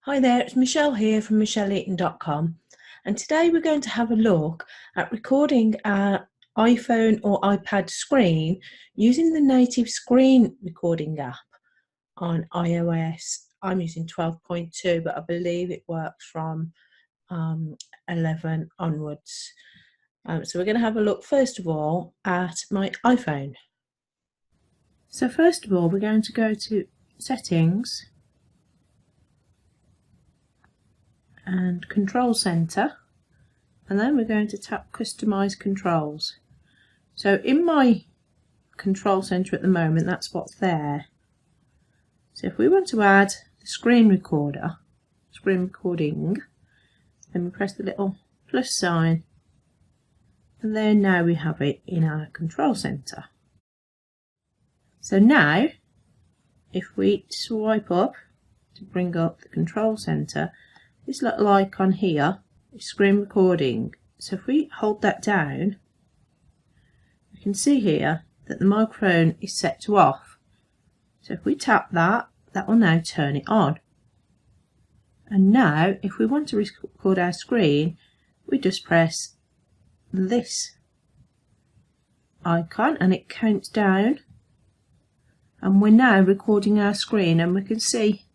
Hi there, it's Michelle here from michelleeaton.com, and today we're going to have a look at recording our iPhone or iPad screen using the native screen recording app on iOS. I'm using 12.2, but I believe it works from 11 onwards. So we're going to have a look first of all at my iPhone. So first of all, we're going to go to Settings and Control Center, and then we're going to tap Customize Controls. So in my Control Center at the moment, that's what's there. So if we want to add the screen recording, then we press the little plus sign, and there now we have it in our Control Center. So now if we swipe up to bring up the Control Center, this little icon here is screen recording. So if we hold that down, we can see here that the microphone is set to off. So if we tap that, that will now turn it on. And now if we want to record our screen, we just press this icon and it counts down. And we're now recording our screen, and we can see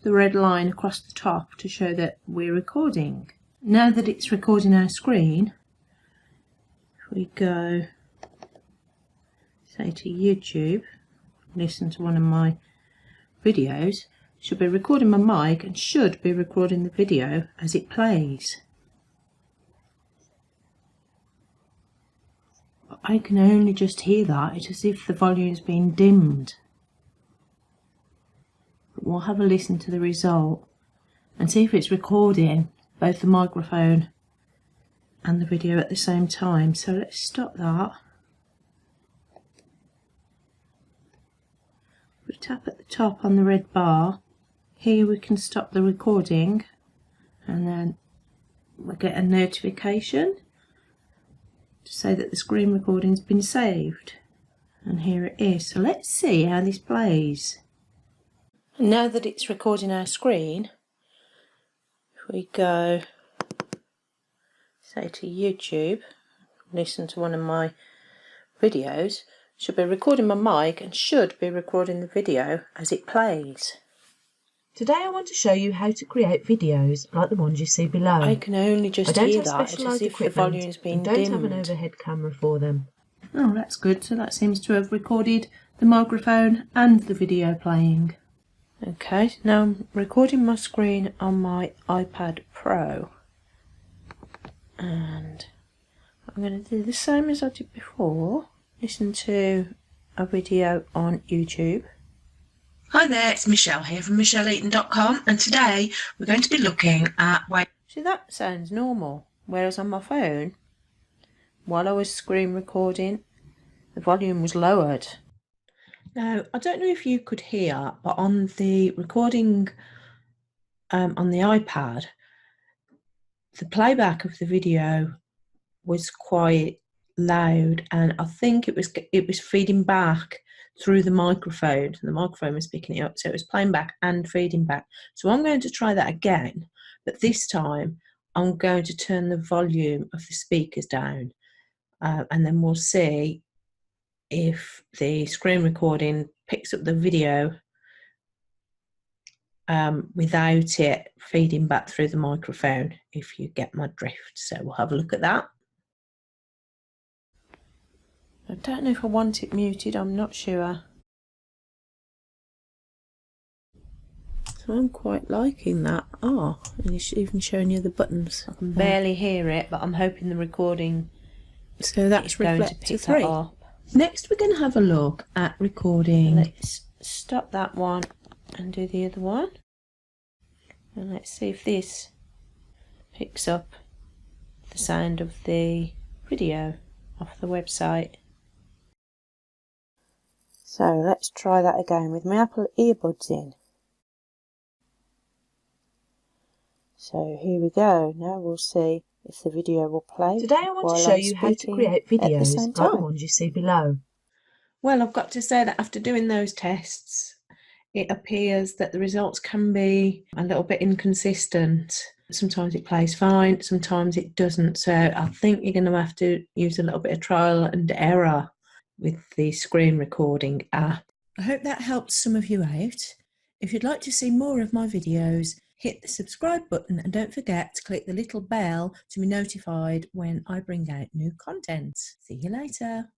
the red line across the top to show that we're recording. Now that it's recording our screen, if we go, say, to YouTube, listen to one of my videos, it should be recording my mic and should be recording the video as it plays. But I can only just hear that. It's as if the volume's been dimmed. We'll have a listen to the result and see if it's recording both the microphone and the video at the same time. So let's stop that. We tap at the top on the red bar. Here we can stop the recording, and then we'll get a notification to say that the screen recording's been saved. And here it is. So let's see how this plays. Now that it's recording our screen, if we go, say, to YouTube, listen to one of my videos, should be recording my mic and should be recording the video as it plays. Today I want to show you how to create videos like the ones you see below. I can only just hear that. It's as if the volume's been dimmed. I don't have an overhead camera for them. Oh, that's good. So that seems to have recorded the microphone and the video playing. Okay, now I'm recording my screen on my iPad Pro, and I'm going to do the same as I did before. Listen to a video on YouTube. Hi there, it's Michelle here from michelleeaton.com, and today we're going to be looking at See, that sounds normal, whereas on my phone, while I was screen recording, the volume was lowered. Now, I don't know if you could hear, but on the recording on the iPad, the playback of the video was quite loud, and I think it was feeding back through the microphone. The microphone was picking it up, so it was playing back and feeding back. So I'm going to try that again, but this time I'm going to turn the volume of the speakers down, and then we'll see if the screen recording picks up the video without it feeding back through the microphone, if you get my drift. So we'll have a look at that. I don't know if I want it muted, I'm not sure. So I'm quite liking that. Oh, and it's even showing you the buttons. I can barely hear it, but I'm hoping the recording so that's going to pick that up. Next we're going to have a look at recording. Let's stop that one and do the other one. And let's see if this picks up the sound of the video off the website. So let's try that again with my Apple earbuds in. So here we go. Now we'll see if the video will play. Today I want to show you how to create videos like the ones you see below. Well, I've got to say that after doing those tests, it appears that the results can be a little bit inconsistent. Sometimes it plays fine, sometimes it doesn't. So I think you're going to have to use a little bit of trial and error with the screen recording app. I hope that helped some of you out. If you'd like to see more of my videos, hit the subscribe button and don't forget to click the little bell to be notified when I bring out new content. See you later.